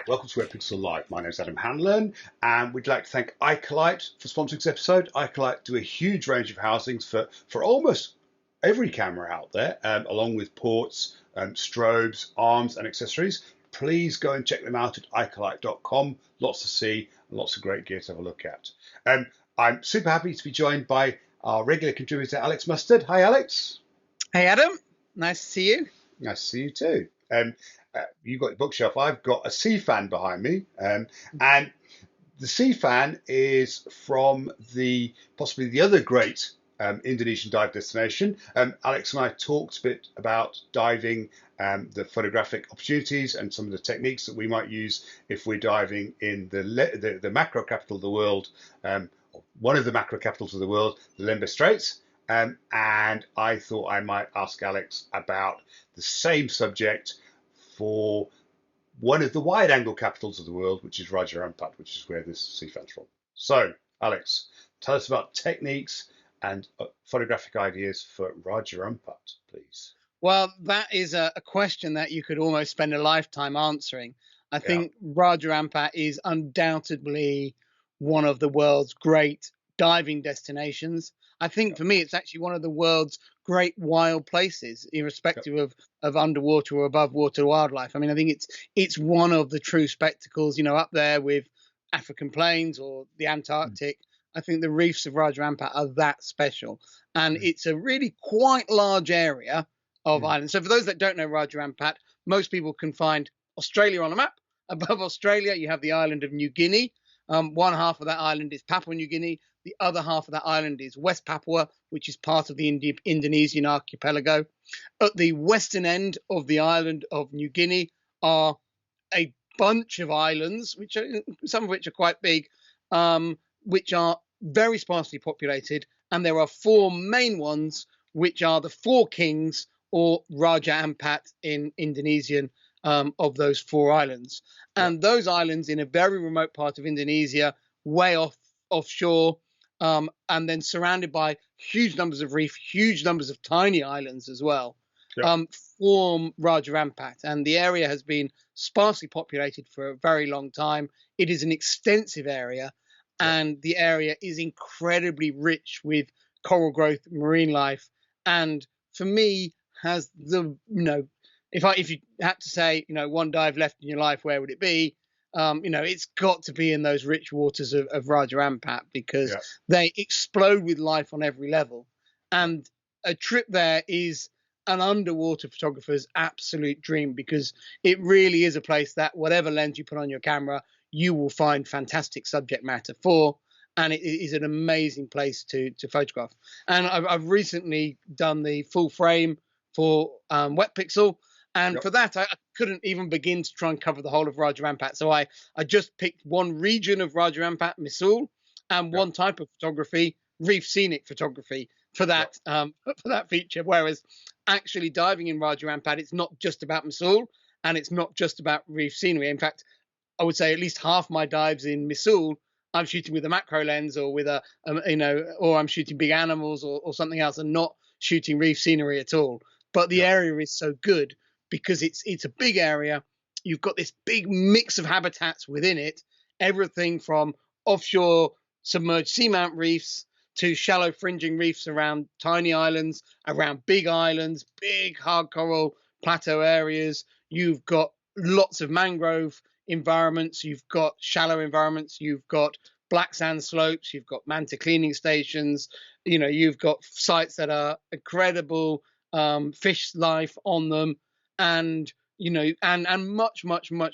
Welcome to Wetpixel Live. My name is Adam Hanlon, and we'd like to thank Icolite for sponsoring this episode. Icolite do a huge range of housings for almost every camera out there, along with ports, strobes, arms, and accessories. Please go and check them out at icolite.com. Lots to see and lots of great gear to have a look at. I'm super happy to be joined by our regular contributor, Alex Mustard. Hi, Alex. Hey, Adam. Nice to see you. Nice to see you too. You've got the bookshelf. I've got a sea fan behind me, and the sea fan is from possibly the other great Indonesian dive destination. Alex and I talked a bit about diving, the photographic opportunities, and some of the techniques that we might use if we're diving in the macro capital of the world, one of the macro capitals of the world, the Lembeh Straits. And I thought I might ask Alex about the same subject for one of the wide-angle capitals of the world, which is Raja Ampat, which is where this sea fan's from. So, Alex, tell us about techniques and photographic ideas for Raja Ampat, please. Well, that is a question that you could almost spend a lifetime answering. I think Raja Ampat is undoubtedly one of the world's great diving destinations. I think for me, it's actually one of the world's great wild places, irrespective of underwater or above water wildlife. I mean, I think it's one of the true spectacles, up there with African plains or the Antarctic. I think the reefs of Raja Ampat are that special. And it's a really quite large area of islands. So for those that don't know Raja Ampat, most people can find Australia on a map. Above Australia, you have the island of New Guinea. One half of that island is Papua New Guinea. The other half of that island is West Papua, which is part of the Indonesian archipelago. At the western end of the island of New Guinea are a bunch of islands, some of which are quite big, which are very sparsely populated. And there are four main ones, which are the Four Kings, or Raja Ampat in Indonesian, of those four islands. And those islands in a very remote part of Indonesia, way offshore, and then surrounded by huge numbers of reef, huge numbers of tiny islands as well, form Raja Ampat. And the area has been sparsely populated for a very long time. It is an extensive area, and the area is incredibly rich with coral growth, marine life, and for me has if you had to say, one dive left in your life, where would it be? It's got to be in those rich waters of Raja Ampat, because they explode with life on every level. And a trip there is an underwater photographer's absolute dream, because it really is a place that whatever lens you put on your camera, you will find fantastic subject matter for. And it is an amazing place to photograph. And I've recently done the full frame for Wetpixel. And for that, I couldn't even begin to try and cover the whole of Raja Ampat. So I just picked one region of Raja Ampat, Misul, and one type of photography, reef scenic photography, for that feature. Whereas actually diving in Raja Ampat, it's not just about Misul, and it's not just about reef scenery. In fact, I would say at least half my dives in Misul, I'm shooting with a macro lens, or with or I'm shooting big animals or something else, and not shooting reef scenery at all. But the area is so good, because it's a big area. You've got this big mix of habitats within it, everything from offshore submerged seamount reefs to shallow fringing reefs around tiny islands, around big islands, big hard coral plateau areas. You've got lots of mangrove environments. You've got shallow environments. You've got black sand slopes. You've got manta cleaning stations. You've got sites that are incredible fish life on them. And and much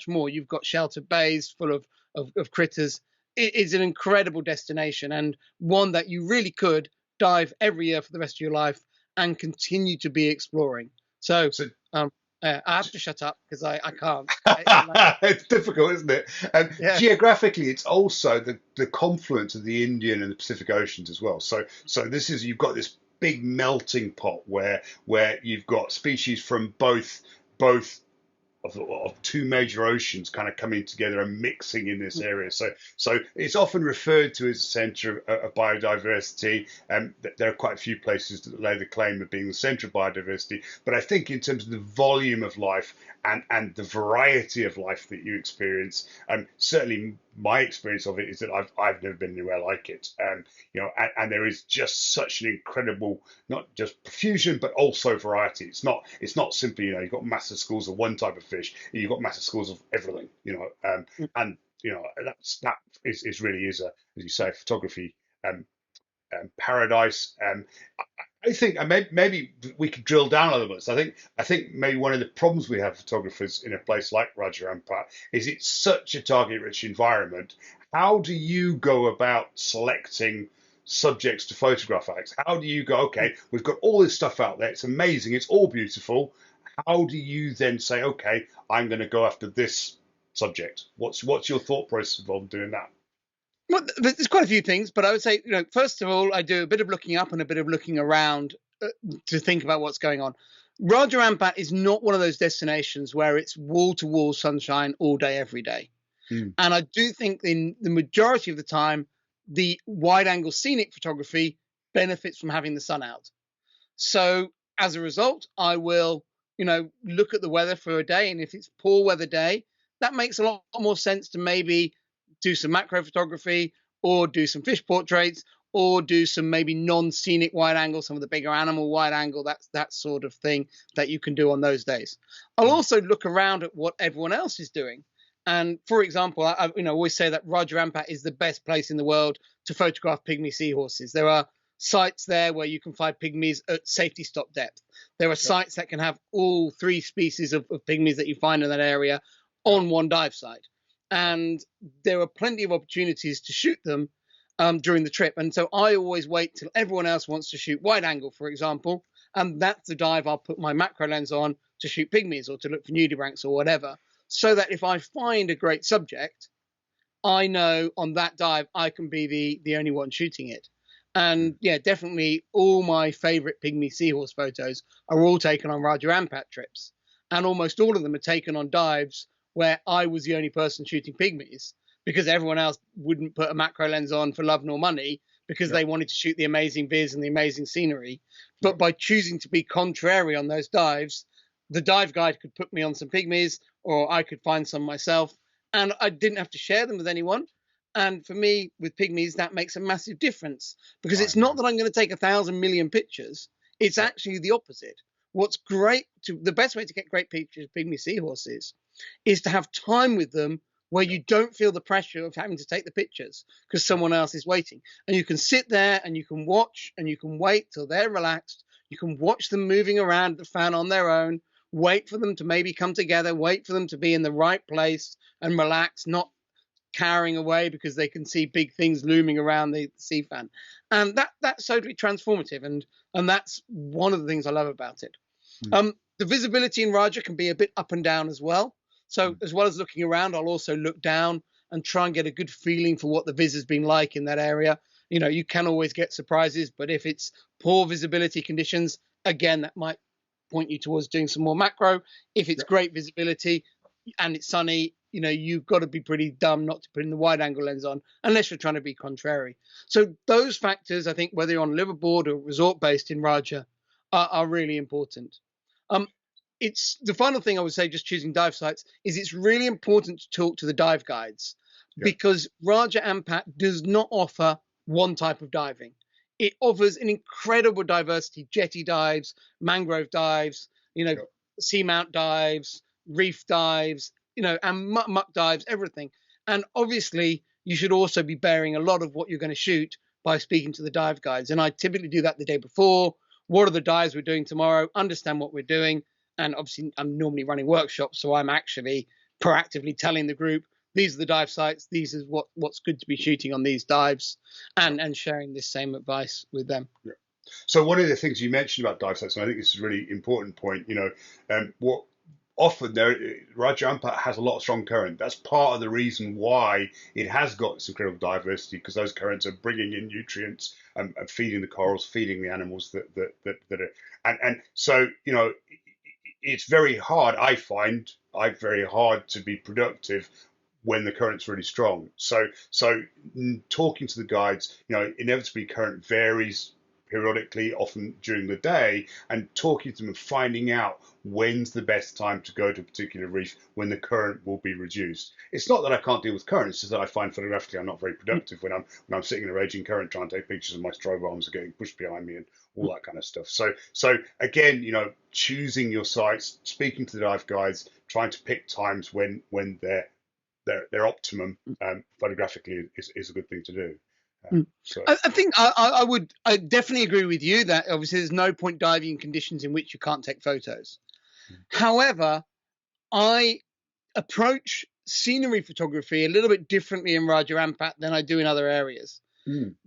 more. You've got sheltered bays full of critters. It is an incredible destination, and one that you really could dive every year for the rest of your life and continue to be exploring. So I have to shut up, because I can't. It's difficult, isn't it? And geographically, it's also the confluence of the Indian and the Pacific Oceans as well. So you've got this big melting pot where you've got species from both of two major oceans kind of coming together and mixing in this area. So it's often referred to as a centre of biodiversity. There are quite a few places that lay the claim of being the centre of biodiversity. But I think in terms of the volume of life and the variety of life that you experience, certainly my experience of it is that I've never been anywhere like it. And there is just such an incredible, not just profusion, but also variety. It's not simply, you've got massive schools of one type of fish, you've got massive schools of everything, and that is really is a, as you say, photography paradise. I think maybe we could drill down a little bit. So I think maybe one of the problems we have photographers in a place like Raja Ampat is it's such a target-rich environment. How do you go about selecting subjects to photograph, Alex? How do you go, okay, we've got all this stuff out there, it's amazing, it's all beautiful. How do you then say, okay, I'm going to go after this subject? What's your thought process involved in doing that? Well, there's quite a few things, but I would say, first of all, I do a bit of looking up and a bit of looking around to think about what's going on. Raja Ampat is not one of those destinations where it's wall-to-wall sunshine all day, every day. And I do think in the majority of the time, the wide-angle scenic photography benefits from having the sun out. So as a result, I will, look at the weather for a day, and if it's poor weather day, that makes a lot more sense to maybe do some macro photography or do some fish portraits or do some maybe non-scenic wide angle, some of the bigger animal wide angle, that sort of thing that you can do on those days. I'll also look around at what everyone else is doing. And for example, I always say that Raja Ampat is the best place in the world to photograph pygmy seahorses. There are sites there where you can find pygmies at safety stop depth. There are sites that can have all three species of pygmies that you find in that area on one dive site. And there are plenty of opportunities to shoot them during the trip. And so I always wait till everyone else wants to shoot wide angle, for example, and that's the dive I'll put my macro lens on to shoot pygmies or to look for nudibranchs or whatever, so that if I find a great subject, I know on that dive I can be the only one shooting it. And yeah, definitely all my favorite pygmy seahorse photos are all taken on Raja Ampat trips. And almost all of them are taken on dives where I was the only person shooting pygmies because everyone else wouldn't put a macro lens on for love nor money because they wanted to shoot the amazing viz and the amazing scenery. But by choosing to be contrary on those dives, the dive guide could put me on some pygmies or I could find some myself, and I didn't have to share them with anyone. And for me, with pygmies, that makes a massive difference because it's not that I'm going to take 1,000 million pictures. It's actually the opposite. What's great, the best way to get great pictures of pygmy seahorses is to have time with them where you don't feel the pressure of having to take the pictures because someone else is waiting. And you can sit there and you can watch and you can wait till they're relaxed. You can watch them moving around the fan on their own, wait for them to maybe come together, wait for them to be in the right place and relax, not carrying away because they can see big things looming around the sea fan. And that's totally transformative. And that's one of the things I love about it. The visibility in Raja can be a bit up and down as well. So as well as looking around, I'll also look down and try and get a good feeling for what the viz has been like in that area. You can always get surprises, but if it's poor visibility conditions, again, that might point you towards doing some more macro. If it's great visibility and it's sunny, you've got to be pretty dumb not to put in the wide angle lens on unless you're trying to be contrary. So those factors, I think, whether you're on liverboard or resort based in Raja, are really important. It's the final thing I would say, just choosing dive sites, is it's really important to talk to the dive guides because Raja Ampat does not offer one type of diving. It offers an incredible diversity: jetty dives, mangrove dives, seamount dives, reef dives, and muck dives, everything. And obviously, you should also be bearing a lot of what you're going to shoot by speaking to the dive guides. And I typically do that the day before. What are the dives we're doing tomorrow? Understand what we're doing. And obviously, I'm normally running workshops, so I'm actually proactively telling the group, these are the dive sites, these is what's good to be shooting on these dives, and sharing this same advice with them. Yeah. So one of the things you mentioned about dive sites, and I think this is a really important point, what often Raja Ampat has a lot of strong current. That's part of the reason why it has got this incredible diversity, because those currents are bringing in nutrients and feeding the corals, feeding the animals that are, and so it's very hard. I find very hard to be productive when the current's really strong. So talking to the guides, inevitably current varies periodically, often during the day, and talking to them and finding out when's the best time to go to a particular reef when the current will be reduced. It's not that I can't deal with current; it's just that I find photographically I'm not very productive when I'm sitting in a raging current trying to take pictures and my strobe arms are getting pushed behind me and all that kind of stuff. So again, choosing your sites, speaking to the dive guides, trying to pick times when their optimum photographically is a good thing to do. I think I definitely agree with you that obviously there's no point diving in conditions in which you can't take photos. However, I approach scenery photography a little bit differently in Raja Ampat than I do in other areas.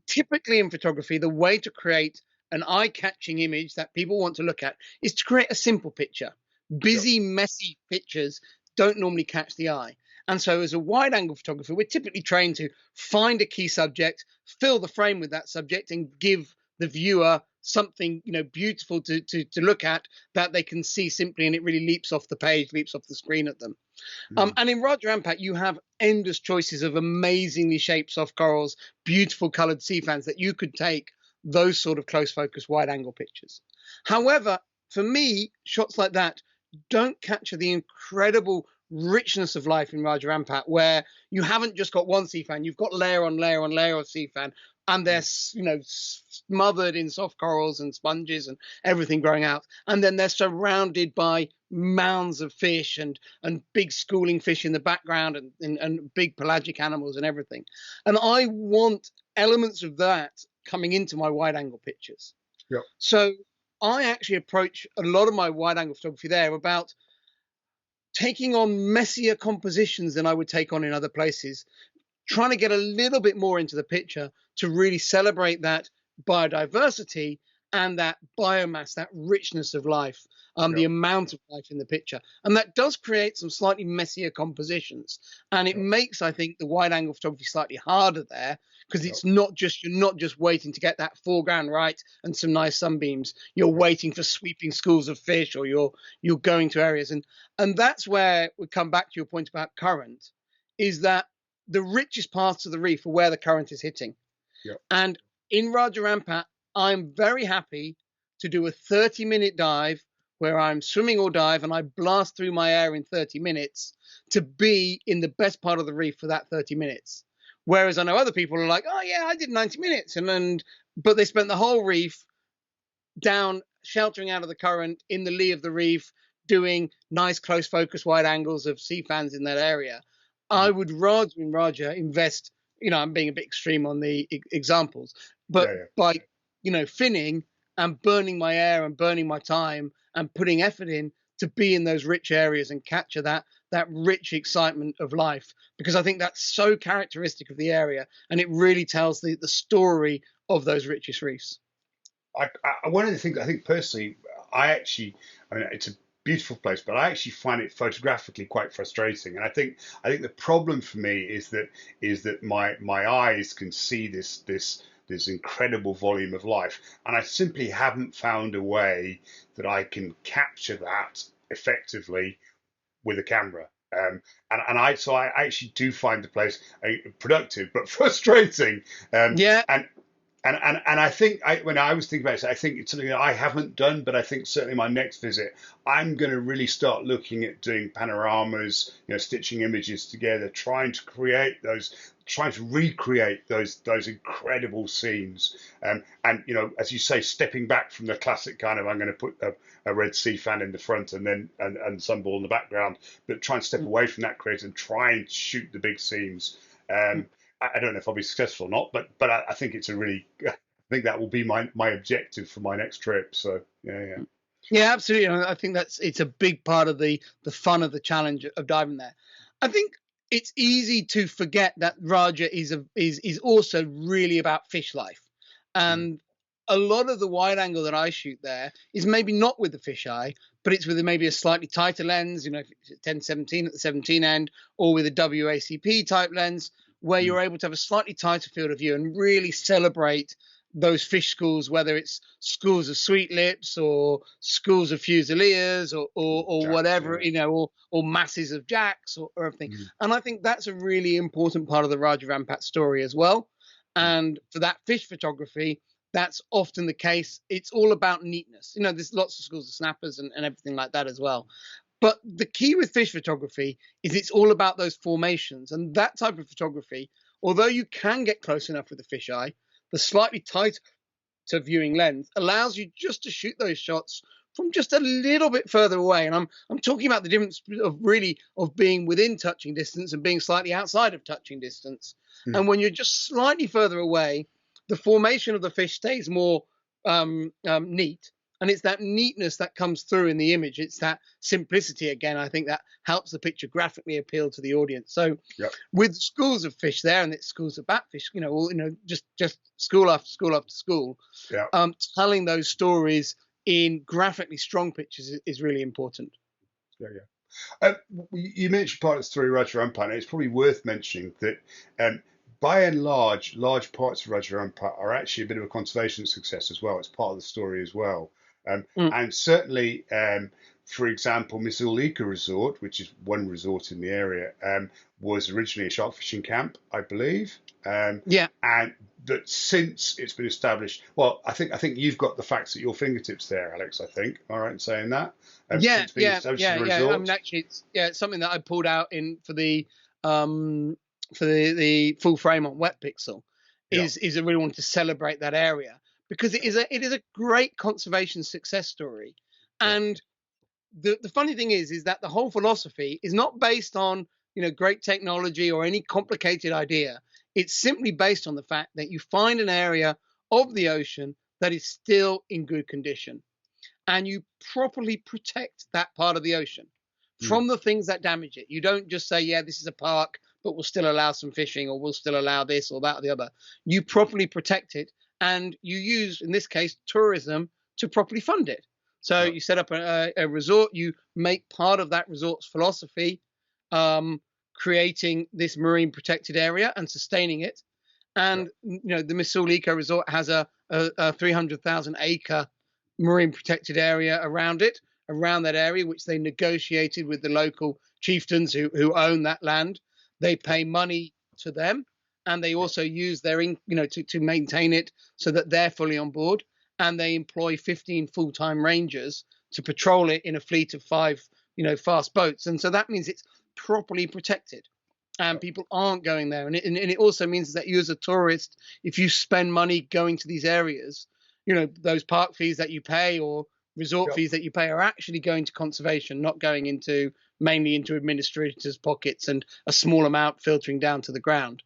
Typically in photography, the way to create an eye-catching image that people want to look at is to create a simple picture. Busy, messy pictures don't normally catch the eye. And so as a wide angle photographer, we're typically trained to find a key subject, fill the frame with that subject, and give the viewer something beautiful to look at that they can see simply, and it really leaps off the page, leaps off the screen at them. And in Raja Ampat, you have endless choices of amazingly shaped soft corals, beautiful colored sea fans that you could take those sort of close focus wide angle pictures. However, for me, shots like that don't capture the incredible richness of life in Raja Ampat, where you haven't just got one sea fan, you've got layer on layer on layer of sea fan, and they're smothered in soft corals and sponges and everything growing out, and then they're surrounded by mounds of fish and big schooling fish in the background and big pelagic animals and everything. And I want elements of that coming into my wide angle pictures. Yep. So I actually approach a lot of my wide angle photography there about taking on messier compositions than I would take on in other places, trying to get a little bit more into the picture to really celebrate that biodiversity and that biomass, that richness of life, the amount of life in the picture. And that does create some slightly messier compositions. And it makes, I think, the wide angle photography slightly harder there, because it's not just, you're not just waiting to get that foreground right and some nice sunbeams. You're waiting for sweeping schools of fish, or you're going to areas. And that's where we come back to your point about current, is that the richest parts of the reef are where the current is hitting. And in Raja Ampat, I'm very happy to do a 30-minute dive where I'm swimming or dive and I blast through my air in 30 minutes to be in the best part of the reef for that 30 minutes. Whereas I know other people are like, oh yeah, I did 90 minutes. But they spent the whole reef down, sheltering out of the current in the lee of the reef, doing nice close focus wide angles of sea fans in that area. I would rather in Raja invest, I'm being a bit extreme on the examples, but by, finning and burning my air and burning my time and putting effort in to be in those rich areas and capture that rich excitement of life, because I think that's so characteristic of the area, and it really tells the story of those richest reefs. One of the things I think personally, it's a beautiful place, but I actually find it photographically quite frustrating. And I think the problem for me is that my eyes can see this incredible volume of life, and I simply haven't found a way that I can capture that effectively with a camera. So I actually do find the place productive but frustrating. And I think when I was thinking about it, I think it's something that I haven't done, but I think certainly my next visit, I'm going to really start looking at doing panoramas, stitching images together, trying to recreate those incredible scenes. And as you say, stepping back from the classic kind of, I'm going to put a red sea fan in the front and then and sunball in the background, but try and step away from that creative and try and shoot the big scenes. I don't know if I'll be successful or not, but I think I think that will be my objective for my next trip. So yeah, absolutely. I think it's a big part of the fun of the challenge of diving there. I think it's easy to forget that Raja is also really about fish life, and a lot of the wide angle that I shoot there is maybe not with the fisheye, but it's with maybe a slightly tighter lens, 10-17 at the 17 end, or with a WACP type lens, where you're able to have a slightly tighter field of view and really celebrate those fish schools, whether it's schools of sweet lips or schools of fusiliers or Jacks, whatever, yeah. or masses of jacks or everything. Mm, And I think that's a really important part of the Raja Ampat story as well. mm, And for that fish photography, that's often the case. It's all about neatness. There's lots of schools of snappers and everything like that as well. But the key with fish photography is it's all about those formations. And that type of photography, although you can get close enough with the fisheye, the slightly tighter viewing lens allows you just to shoot those shots from just a little bit further away. And I'm talking about the difference of being within touching distance and being slightly outside of touching distance. mm. And when you're just slightly further away, the formation of the fish stays more neat. And it's that neatness that comes through in the image. It's that simplicity again. I think that helps the picture graphically appeal to the audience. So Yep. with schools of fish there, and it's schools of batfish, just school after school after school, Yeah. telling those stories in graphically strong pictures is really important. Yeah. Yeah. You mentioned pilots through Raja Ampat, and it's probably worth mentioning that by and large parts of Raja Ampat are actually a bit of a conservation success as well. It's part of the story as well. And certainly, for example, Misulika Resort, which is one resort in the area, was originally a shark fishing camp, I believe. Yeah. And that since it's been established, well, I think you've got the facts at your fingertips there, Alex. I think. Am I right in saying that? Yeah. Since being established as a I resort? mean, actually, it's something that I pulled out in for the full frame on Wetpixel. Is I really wanted to celebrate that area because it is a great conservation success story. And the funny thing is that the whole philosophy is not based on great technology or any complicated idea. It's simply based on the fact that you find an area of the ocean that is still in good condition, and you properly protect that part of the ocean from the things that damage it. You don't just say, yeah, this is a park, but we'll still allow some fishing, or we'll still allow this or that or the other. You properly protect it, and you use, in this case, tourism to properly fund it. So you set up a resort, you make part of that resort's philosophy, creating this marine protected area and sustaining it. And the Missoul Eco Resort has a 300,000 acre marine protected area around that area, which they negotiated with the local chieftains who own that land. They pay money to them, and they also use their to maintain it so that they're fully on board. And they employ 15 full-time rangers to patrol it in a fleet of 5 fast boats. And so that means it's properly protected, and people aren't going there. And it also means that you as a tourist, if you spend money going to these areas, those park fees that you pay or resort fees that you pay are actually going to conservation, not going mainly into administrators' pockets and a small amount filtering down to the ground.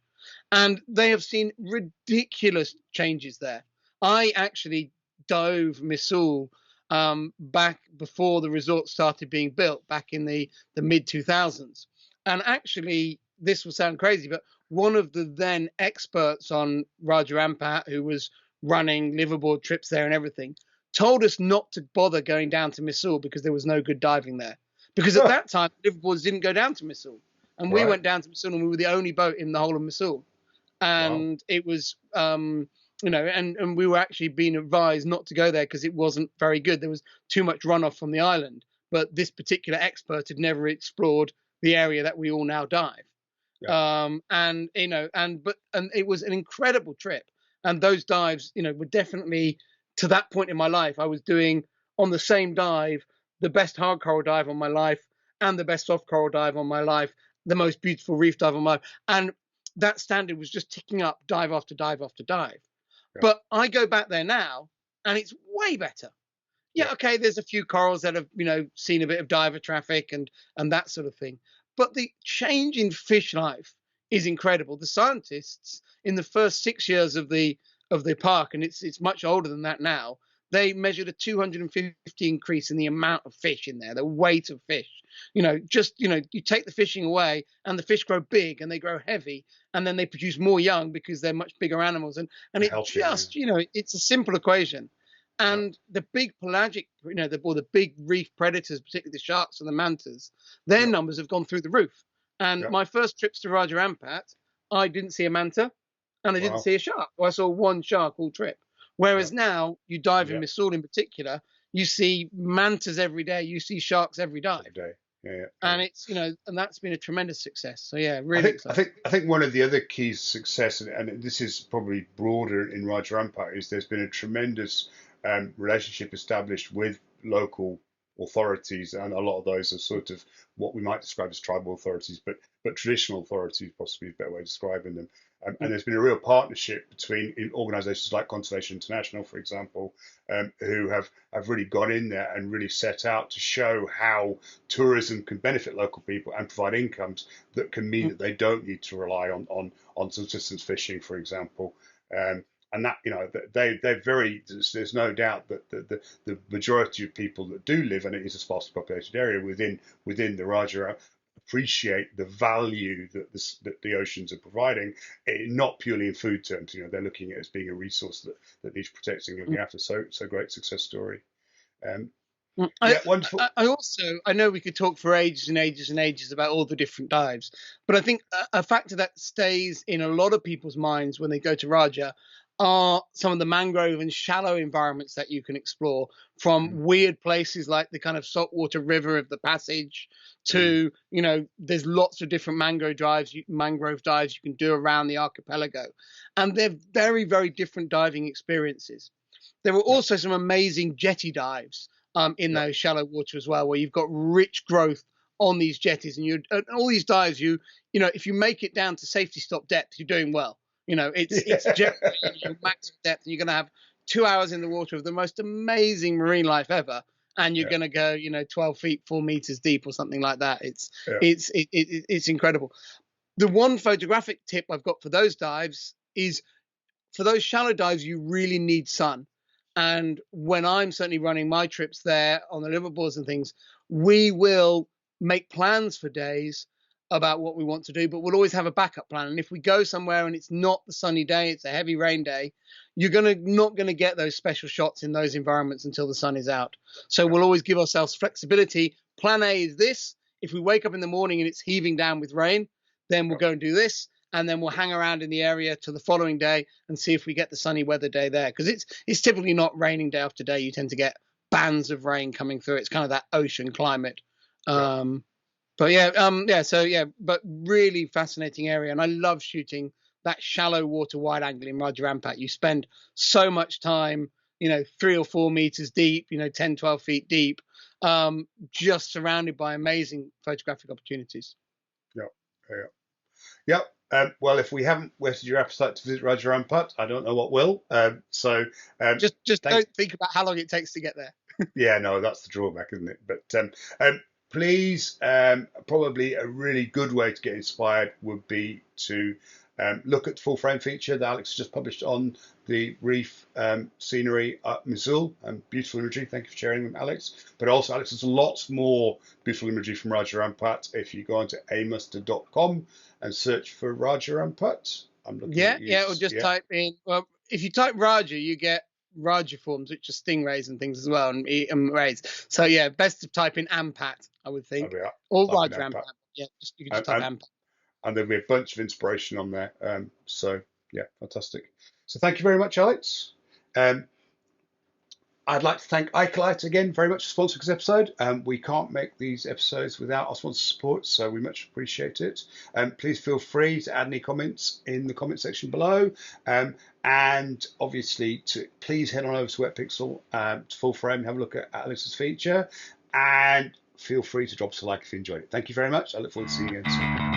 And they have seen ridiculous changes there. I actually dove Missoul back before the resort started being built, back in the mid 2000s. And actually, this will sound crazy, but one of the then experts on Raja Ampat, who was running liveaboard trips there and everything, told us not to bother going down to Missoul because there was no good diving there. Because at that time, liveaboards didn't go down to Missoul. And we went down to Missoul, and we were the only boat in the whole of Missoul. And it was, and we were actually being advised not to go there because it wasn't very good. There was too much runoff from the island. But this particular expert had never explored the area that we all now dive. And it was an incredible trip. And those dives, were definitely, to that point in my life, I was doing on the same dive the best hard coral dive on my life and the best soft coral dive on my life, the most beautiful reef dive on my life. And that standard was just ticking up dive after dive after dive. But I go back there now and it's way better. Okay, there's a few corals that have, seen a bit of diver traffic and that sort of thing. But the change in fish life is incredible. The scientists, in the first 6 years of the park, and it's much older than that now, they measured a 250 increase in the amount of fish in there, the weight of fish. You take the fishing away and the fish grow big and they grow heavy, and then they produce more young because they're much bigger animals. And it healthy, just, it's a simple equation. And the big pelagic, the big reef predators, particularly the sharks and the mantas, their numbers have gone through the roof. And my first trips to Raja Ampat, I didn't see a manta and I didn't see a shark. Well, I saw one shark all trip. Yeah. Whereas now you dive in Yeah. Missoula in particular, you see mantas every day, you see sharks every dive, Every day. Yeah. Yeah. Yeah. and it's and that's been a tremendous success. So yeah, I really think I exciting. think I think one of the other keys to success, and this is probably broader in Raja Ampat, is there's been a tremendous relationship established with local authorities, and a lot of those are sort of what we might describe as tribal authorities, but traditional authorities, possibly a better way of describing them. And there's been a real partnership between organisations like Conservation International, for example, who have really gone in there and really set out to show how tourism can benefit local people and provide incomes that can mean that they don't need to rely on subsistence fishing, for example. And that they're very. There's no doubt that the majority of people that do live, and it is a sparsely populated area within the Raja, appreciate the value that the oceans are providing, not purely in food terms. They're looking at it as being a resource that needs protecting, looking after. So great success story. Um, I, yeah, wonderful. I also, I know we could talk for ages and ages and ages about all the different dives, but I think a factor that stays in a lot of people's minds when they go to Raja are some of the mangrove and shallow environments that you can explore, from weird places like the kind of saltwater river of the passage to, there's lots of different mangrove dives you can do around the archipelago. And they're very, very different diving experiences. There were Yeah, also some amazing jetty dives in yeah, those shallow water as well, where you've got rich growth on these jetties, and all these dives, if you make it down to safety stop depth, you're doing well. It's generally your maximum depth, and you're going to have 2 hours in the water of the most amazing marine life ever, and you're yeah, going to go 12 feet 4 meters deep or something like that. yeah, It's incredible. The one photographic tip I've got for those dives is, for those shallow dives, you really need sun. And when I'm certainly running my trips there on the liveaboards and things, we will make plans for days about what we want to do, but we'll always have a backup plan. And if we go somewhere and it's not the sunny day, it's a heavy rain day, you're not gonna get those special shots in those environments until the sun is out. So yeah, we'll always give ourselves flexibility. Plan A is this. If we wake up in the morning and it's heaving down with rain, then we'll yeah. go and do this, and then we'll hang around in the area till the following day and see if we get the sunny weather day there, because it's typically not raining day after day. You tend to get bands of rain coming through. It's kind of that ocean climate. Yeah. But really fascinating area, and I love shooting that shallow water wide angle in Raja Ampat. You spend so much time 3 or 4 meters deep, 10, 12 feet deep, just surrounded by amazing photographic opportunities. Yeah, yeah, yeah. Well, if we haven't whetted your appetite to visit Raja Ampat, I don't know what will. Just Thanks. don't think about how long it takes to get there. Yeah, no, that's the drawback, isn't it? But please, probably a really good way to get inspired would be to look at the full frame feature that Alex has just published on the reef scenery at Missoula, and beautiful imagery. Thank you for sharing them, Alex. But also, Alex, there's lots more beautiful imagery from Raja Ampat. If you go onto amuster.com and search for Raja Ampat, I'm looking at you. Or just type in. Well, if you type Raja, you get Raja forms, which are stingrays and things as well, and rays. So yeah, best to type in Ampat, I would think, or Raja Ampat. Yeah, you can just type Ampat. And there'll be a bunch of inspiration on there. So yeah, fantastic. So thank you very much, Alex. I'd like to thank Icolite again very much for sponsoring this episode. We can't make these episodes without our sponsor support, so we much appreciate it. Please feel free to add any comments in the comment section below. And obviously, please head on over to Wetpixel to full frame and have a look at Alex's feature. And feel free to drop us a like if you enjoyed it. Thank you very much. I look forward to seeing you again soon.